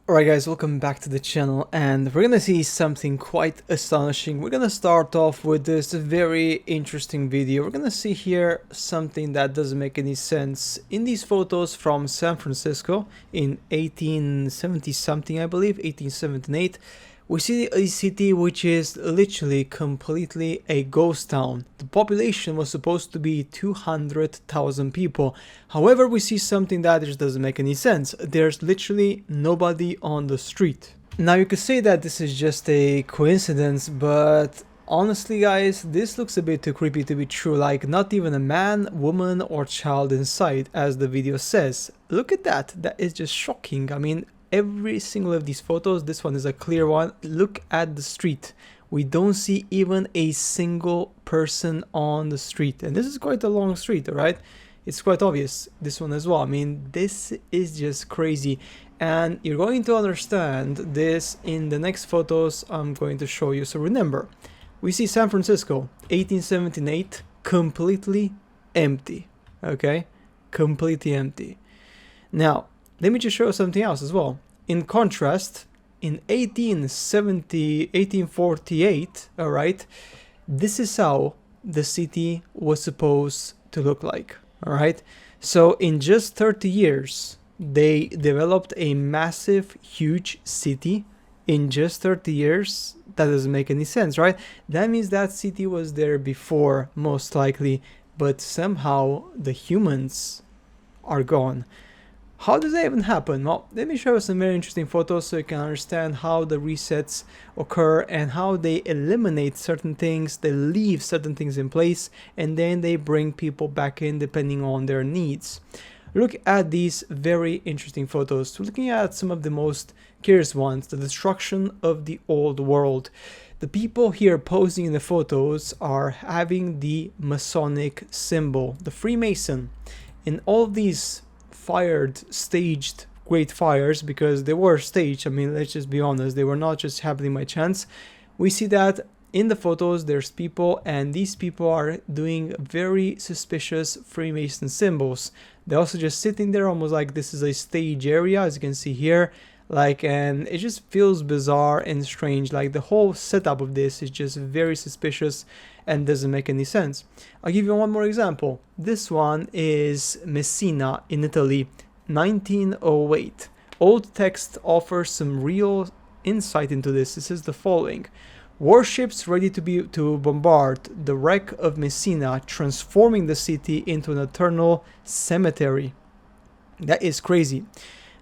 Alright guys, welcome back to the channel, and we're gonna see something quite astonishing. We're gonna start off with this very interesting video. We're gonna see here something that doesn't make any sense. In these photos from San Francisco in 1870 something, I believe, 1878, we see a city which is literally completely a ghost town. The population was supposed to be 200,000 people. However, we see something that just doesn't make any sense. There's literally nobody on the street. Now you could say that this is just a coincidence, but honestly guys, this looks a bit too creepy to be true. Like, not even a man, woman or child in sight, as the video says. Look at that. That is just shocking. I mean, every single of these photos, this one is a clear one. Look at the street. We don't see even a single person on the street, and this is quite a long street, all right? It's quite obvious. This one as well. I mean, this is just crazy, and you're going to understand this in the next photos I'm going to show you. So remember, we see San Francisco 1878 completely empty, okay? Completely empty. Now let me just show you something else as well. In contrast, in 1848, all right, this is how the city was supposed to look like, all right? So in just 30 years, they developed a massive, huge city in just 30 years. That doesn't make any sense, right? That means that city was there before, most likely, but somehow the humans are gone. How does that even happen? Well, let me show you some very interesting photos so you can understand how the resets occur and how they eliminate certain things, they leave certain things in place, and then they bring people back in depending on their needs. Look at these very interesting photos. We're looking at some of the most curious ones, the destruction of the old world. The people here posing in the photos are having the Masonic symbol, the Freemason. In all of these staged great fires, because they were staged, I mean, let's just be honest, they were not just happening by chance. We see that in the photos there's people, and these people are doing very suspicious Freemason symbols. They're also just sitting there almost like this is a stage area, as you can see here, like, and it just feels bizarre and strange. Like, the whole setup of this is just very suspicious and doesn't make any sense. I'll give you one more example. This one is Messina in Italy, 1908. Old text offers some real insight into this. This is the following: warships ready to bombard the wreck of Messina, transforming the city into an eternal cemetery. That is crazy.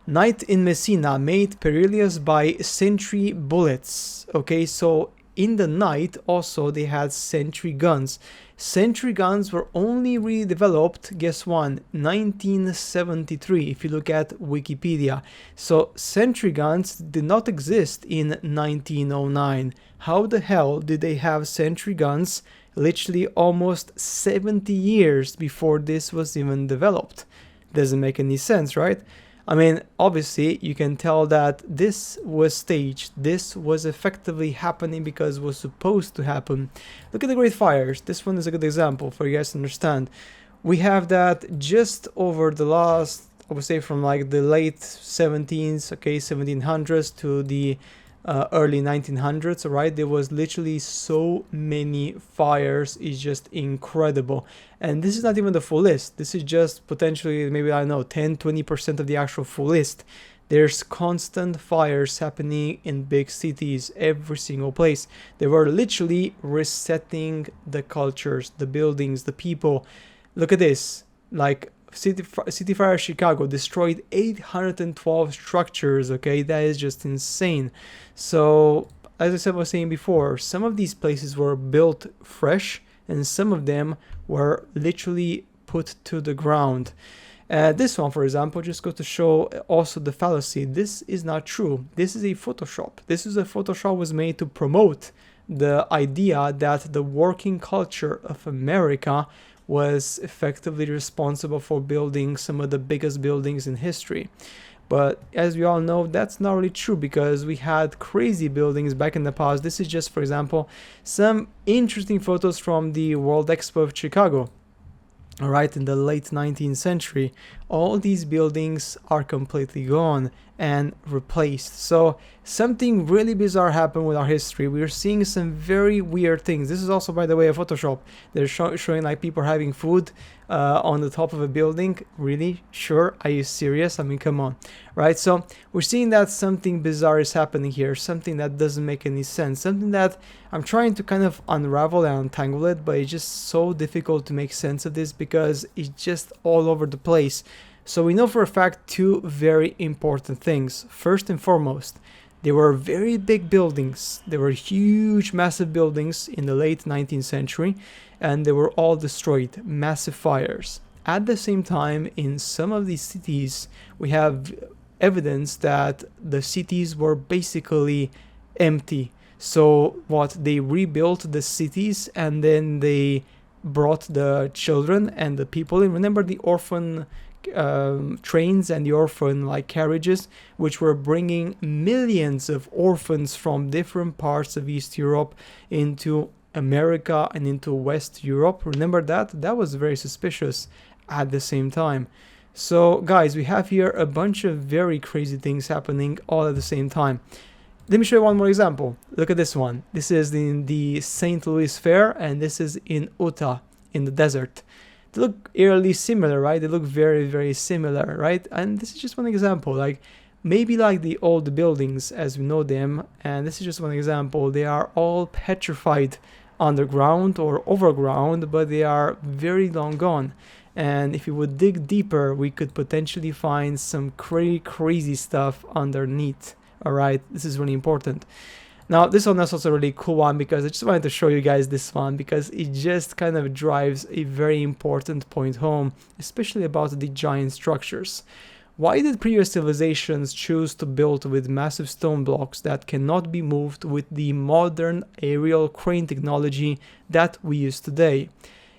Night in Messina made perilous by sentry bullets. Okay, so in the night also they had sentry guns. Sentry guns were only really developed, guess what, 1973 if you look at Wikipedia. So sentry guns did not exist in 1909. How the hell did they have sentry guns literally almost 70 years before this was even developed? Doesn't make any sense, right? I mean, obviously, you can tell that this was staged. This was effectively happening because it was supposed to happen. Look at the Great Fires. This one is a good example for you guys to understand. We have that just over the last, I would say, from like the late 17s, okay, 1700s to the early 1900s, right? There was literally so many fires. It's just incredible. And this is not even the full list. This is just potentially, maybe, I don't know, 10-20% of the actual full list. There's constant fires happening in big cities, every single place. They were literally resetting the cultures, the buildings, the people. Look at this. Like, City Fire Chicago destroyed 812 structures. Okay, that is just insane. So, as I was saying before, some of these places were built fresh, and some of them were literally put to the ground. This one, for example, just goes to show also the fallacy. This is not true. This is a Photoshop. This is a Photoshop was made to promote the idea that the working culture of America was effectively responsible for building some of the biggest buildings in history. But as we all know, that's not really true, because we had crazy buildings back in the past. This is just, for example, some interesting photos from the World Expo of Chicago. All right, in the late 19th century, all these buildings are completely gone, and replaced. So something really bizarre happened with our history. We're seeing some very weird things. This is also, by the way, a Photoshop. They're showing like people having food on the top of a building. Really? Sure? Are you serious? I mean, come on, right? So we're seeing that something bizarre is happening here, something that doesn't make any sense, something that I'm trying to kind of unravel and untangle it, but it's just so difficult to make sense of this because it's just all over the place. So we know for a fact two very important things. First and foremost, they were very big buildings. They were huge, massive buildings in the late 19th century, and they were all destroyed, massive fires. At the same time, in some of these cities, we have evidence that the cities were basically empty. So what, they rebuilt the cities and then they brought the children and the people in. Remember the orphan trains and the orphan like carriages, which were bringing millions of orphans from different parts of East Europe into America and into West Europe. Remember that? That was very suspicious at the same time. So guys, we have here a bunch of very crazy things happening all at the same time. Let me show you one more example. Look at this one. This is in the St. Louis Fair, and this is in Utah, in the desert. They look eerily similar, right? They look very, very similar, right? And this is just one example. Like, maybe like the old buildings as we know them, and this is just one example. They are all petrified underground or overground, but they are very long gone. And if we would dig deeper, we could potentially find some crazy stuff underneath. All right, this is really important. Now, this one is also a really cool one because I just wanted to show you guys this one because it just kind of drives a very important point home, especially about the giant structures. Why did previous civilizations choose to build with massive stone blocks that cannot be moved with the modern aerial crane technology that we use today?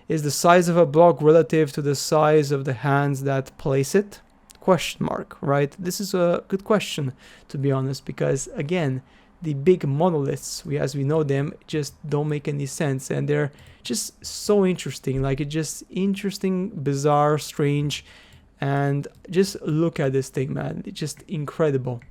Is the size of a block relative to the size of the hands that place it? Question mark, right? This is a good question, to be honest, because again, the big monoliths, as we know them, just don't make any sense, and they're just so interesting. Like, it's just interesting, bizarre, strange, and just look at this thing, man. It's just incredible.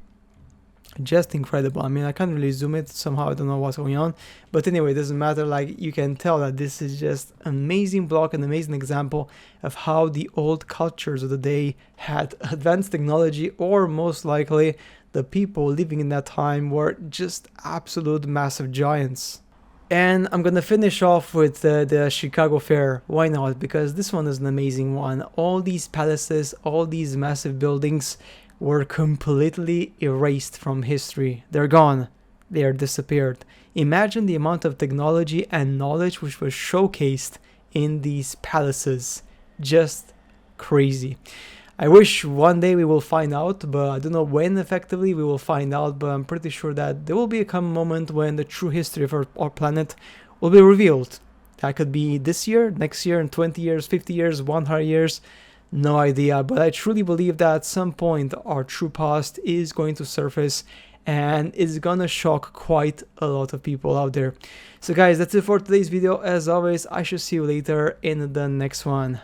Just incredible. I mean, I can't really zoom it somehow. I don't know what's going on, but anyway, it doesn't matter. Like, you can tell that this is just amazing block, an amazing example of how the old cultures of the day had advanced technology, or most likely the people living in that time were just absolute massive giants. And I'm gonna finish off with the Chicago Fair. Why not? Because this one is an amazing one. All these palaces, all these massive buildings were completely erased from history. They're gone. They are disappeared. Imagine the amount of technology and knowledge which was showcased in these palaces. Just crazy. I wish one day we will find out, but I don't know when effectively we will find out, but I'm pretty sure that there will be a moment when the true history of our planet will be revealed. That could be this year, next year, in 20 years, 50 years, 100 years. No idea, but I truly believe that at some point our true past is going to surface and it's gonna shock quite a lot of people out there. So guys, that's it for today's video. As always, I shall see you later in the next one.